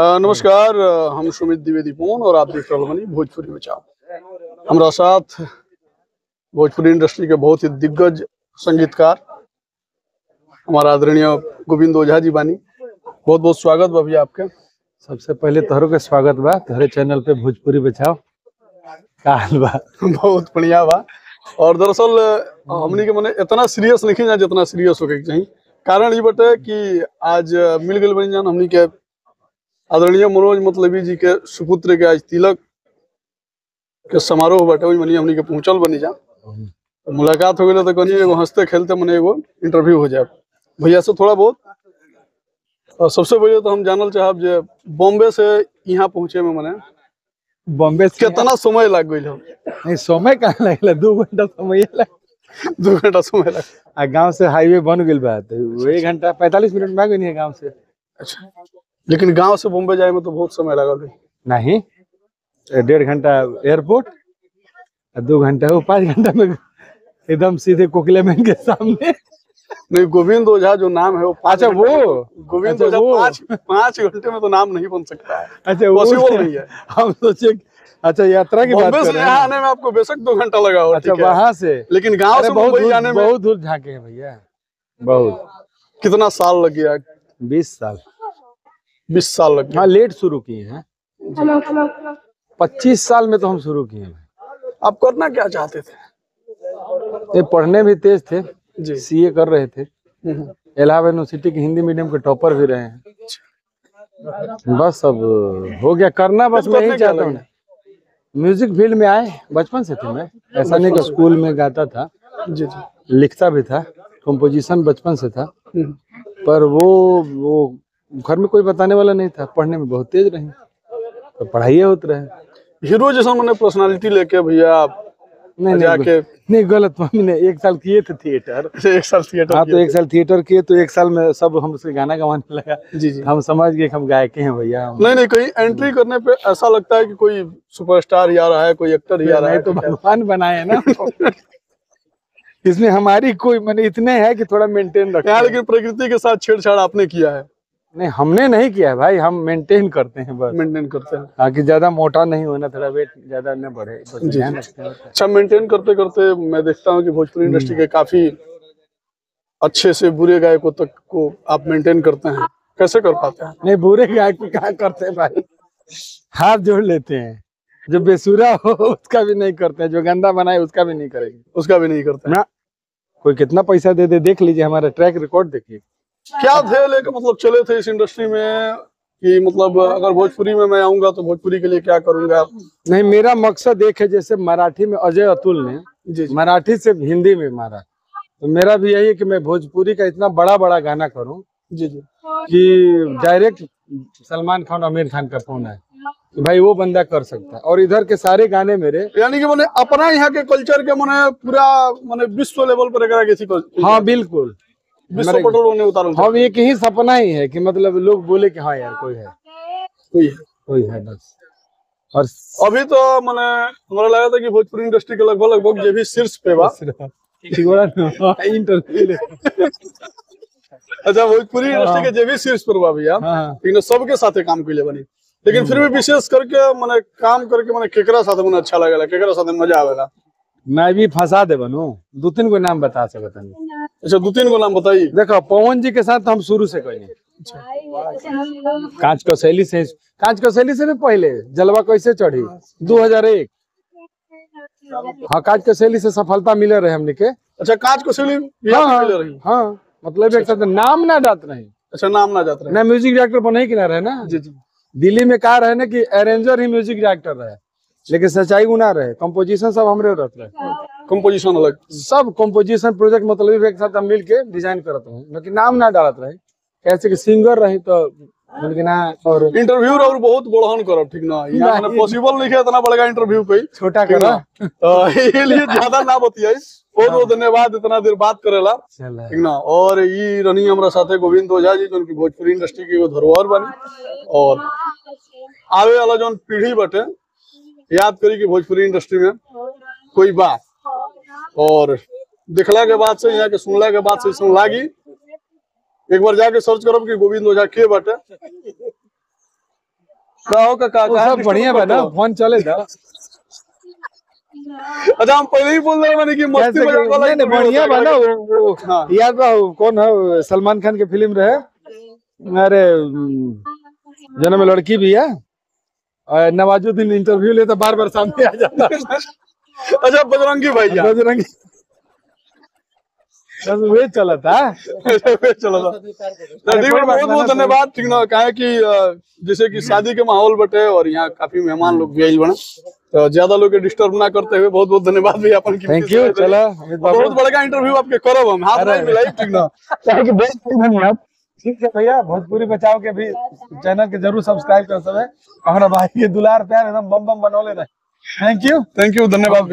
नमस्कार, हम सुमित द्विवेदी पून और आप देख रहे हो भोजपुरी बचाओ। हमारा साथ भोजपुरी इंडस्ट्री के बहुत ही दिग्गज संगीतकार हमारा आदरणीय गोविंद ओझा जी बानी। बहुत बहुत स्वागत बा भैया आपके। सबसे पहले तोहरों के स्वागत बा तोहरे चैनल पे भोजपुरी बचाओ। का हाल बा? बहुत बढ़िया बा। और दरअसल हमनी के मने इतना सीरियस नहीं ना जितना सीरियस होके चाहिए। कारण ये बटे कि आज मिल गए बनी जान हमनी के आदरणीय मनोज मतलबी जी के सुपुत्र के आज तिलक के समारोह बटे वही मनी हमनी के पहुंचल बनी जा। तो मुलाकात हो गई तो कनी एगो हंसते खेलते मने एगो इंटरव्यू हो जाए भैया से थोड़ा बहुत। और सबसे पहले तो हम जानल चाहब जे बॉम्बे से यहाँ पहुंचे में मने बॉम्बे से कितना समय लग गई? नहीं, समय कहाँ लगला? 2 घंटा समय लग 2 घंटा समय लग। आ गांव से हाईवे बन गई बा तो 1 घंटा 45 मिनट में आ गई है गांव से। अच्छा, लेकिन गांव से बॉम्बे जाए में तो बहुत समय लगा। नहीं, 1.5 घंटा एयरपोर्ट, 2 घंटा वो 5 घंटा में एकदम सीधे कोकिलाबेन के सामने। नहीं, गोविंद ओझा जो नाम है वो अच्छा वो गोविंद ओझा 5 घंटे में तो नाम नहीं बन सकता है। अच्छा पॉसिबल नहीं है। हम सोचे अच्छा यात्रा की बात कर रहे हैं। यहाँ आने में आपको बेशक 2 घंटा लगा हो। अच्छा वहां से, लेकिन गांव से मुंबई जाने में बहुत दूर झाके हैं भैया। बहुत। कितना साल लग गया? 20 साल 20 साल लग गया। हाँ, लेट शुरू किए हैं। 25 साल में तो हम शुरू किए हैं। आप करना क्या चाहते थे? ये पढ़ने भी तेज थे जी। सीए कर रहे थे। इलाहाबाद यूनिवर्सिटी के हिंदी मीडियम के टॉपर भी रहे हैं। बस अब हो गया करना, बस मैं ही चाहता हूँ। म्यूजिक फील्ड में आए बचपन से थे मैं। ऐसा नहीं कि स्कूल में गाता था, जी जी, लिखता भी था, कंपोजिशन बचपन से था। पर वो घर में कोई बताने वाला नहीं था। पढ़ने में बहुत तेज रही तो पढ़ाई होते रहे। हीरो जैसा मैंने पर्सनालिटी लेके भैया आप नहीं गलत। मम्मी ने 1 साल किए थे थिएटर। 1 साल थिएटर? हाँ, तो 1 साल थिएटर किए तो 1 साल में सब हमसे गाना गवाने लगा। जी जी, हम समझ गए हम गायक हैं भैया। नहीं, कहीं एंट्री करने पे ऐसा लगता है कि कोई सुपरस्टार ही आ रहा है, कोई एक्टर ही आ रहा है। तो भगवान बनाए ना। इसमें हमारी कोई मैंने इतने है कि थोड़ा मेंटेन रखते हैं। लेकिन प्रकृति के साथ छेड़छाड़ आपने किया है? नहीं, हमने नहीं किया भाई, हम मेंटेन करते हैं बस। मेंटेन करते हैं ताकि ज्यादा मोटा नहीं होना, थोड़ा वेट ज्यादा न बढ़े, बस ध्यान रखते हैं। अच्छा, मेंटेन करते करते मैं देखता हूँ कि भोजपुरी इंडस्ट्री के काफी अच्छे से बुरे गायकों तक को आप मेंटेन करते हैं। कैसे कर पाते हैं? नहीं, बुरे गायक को क्या करते हैं भाई, हाथ जोड़ लेते हैं। जो बेसुरा हो उसका भी नहीं करते हैं, जो गंदा बनाए उसका भी नहीं करेंगे। उसका भी नहीं करते ना। कोई कितना पैसा दे दे, देख लीजिए हमारा ट्रैक रिकॉर्ड देखिए। क्या थे लेकर मतलब चले थे इस इंडस्ट्री में कि मतलब अगर भोजपुरी में मैं आऊंगा तो भोजपुरी के लिए क्या करूंगा? नहीं, मेरा मकसद एक है, जैसे मराठी में अजय अतुल ने मराठी से हिंदी में मारा, तो मेरा भी यही है कि मैं भोजपुरी का इतना बड़ा बड़ा गाना करूं जी जी कि डायरेक्ट सलमान खान आमिर खान का फोन है कि भाई वो बंदा कर सकता है। और इधर के सारे गाने मेरे, यानी कि मैंने अपना यहाँ के कल्चर के मैंने पूरा मैंने विश्व लेवल पर। हाँ बिल्कुल, विश्व पटल ने उतारू। हम एक ही सपना ही है कि मतलब लोग बोले कि हाँ यार कोई है बस। और अभी तो मैंने हमारा लगा था कि भोजपुरी इंडस्ट्री के लगभग ये भी शीर्ष पे बा। अच्छा, भोजपुरी इंडस्ट्री के जे भी शीर्ष पर बा भैया, लेकिन सबके साथे काम के लिए बनी। लेकिन फिर भी विशेष करके मैंने काम करके मैंने केकरा साथे मैंने अच्छा लगेला, केकरा साथे मजा आवेला। मैं भी फंसा दे बनू 2-3 गो नाम बता सकता नहीं। अच्छा, 2-3 गो नाम बताइए। देखो पवन जी के साथ हम शुरू से करें। कांच कौशैली से भी पहले जलवा कैसे चढ़ी 2001। हाँ, कांच कौशैली से सफलता मिले रहे हमने के। अच्छा, कांच कौशैली मिले रही? हाँ, मतलब एक साथ नाम ना जात रही। अच्छा, नाम ना जात रहे ना, म्यूजिक डायरेक्टर बने कि ना रहे ना। जी जी, दिल्ली में कहा रहे ना कि अरेंजर ही म्यूजिक डायरेक्टर रहे, लेकिन सच्चाई गुना रहे। कंपोजिशन सब हमरे रहते रहे। कंपोजिशन अलग, सब कंपोजिशन प्रोजेक्ट मतलब एक साथ हम मिल के डिजाइन करते हैं, लेकिन नाम ना डालत रहे। कैसे कि सिंगर रही तो ना। और इंटरव्यू और बहुत बढ़ान करब, ठीक ना? यहाँ पॉसिबल नहीं है इतना बड़ा इंटरव्यू कोई छोटा करा, ये लिए ज्यादा ना बतियाई। बहुत बहुत धन्यवाद इतना देर बात करेला, ठीक ना? और ये रनी हमारा साथे गोविंद ओझा जी, जो भोजपुरी इंडस्ट्री की धरोहर बनी और आवे वाला जो पीढ़ी बटे याद करी कि भोजपुरी इंडस्ट्री में कोई बात। और देखला के बाद से, यहाँ के सुनला के बाद से सुन लागी, एक बार जाके सर्च करब कि गोविंद ओझा के बाटे। कहो का वो सब बढ़िया बा ना, फोन चले था। अच्छा हम पहले ही बोल रहे मैंने कि मस्ती कैसे मजाक वाला नहीं नहीं, interview बढ़िया होता है। बा ना वो हाँ। याद बा वो कौन है, वो सलमान खान की फिल्म रहे, अरे जना में लड़की भी है, और नवाजुद्दीन इंटरव्यू लेता बार बार सामने आ जाता। अच्छा बजरंगी भैया बजरंगी बस वे चला था। चलो तो ठीक है, बहुत बहुत धन्यवाद। ठीक ना, कहा कि जैसे कि शादी के माहौल बटे और यहाँ काफी मेहमान लोग भी आई बना, तो ज्यादा लोग के डिस्टर्ब ना करते हुए बहुत बहुत धन्यवाद भैया अपन की। Thank you. चला अमित बाबू, बहुत बड़का इंटरव्यू आपके करब हम, हाथ नहीं मिलाई। ठीक ना, धन्यवाद। ठीक है भैया, भोजपुरी बचाओ के भी चैनल के जरूर सब्सक्राइब कर सब, हमारा भाई के दुलार प्यार एकदम बम बम बनौले रहे। थैंक यू धन्यवाद।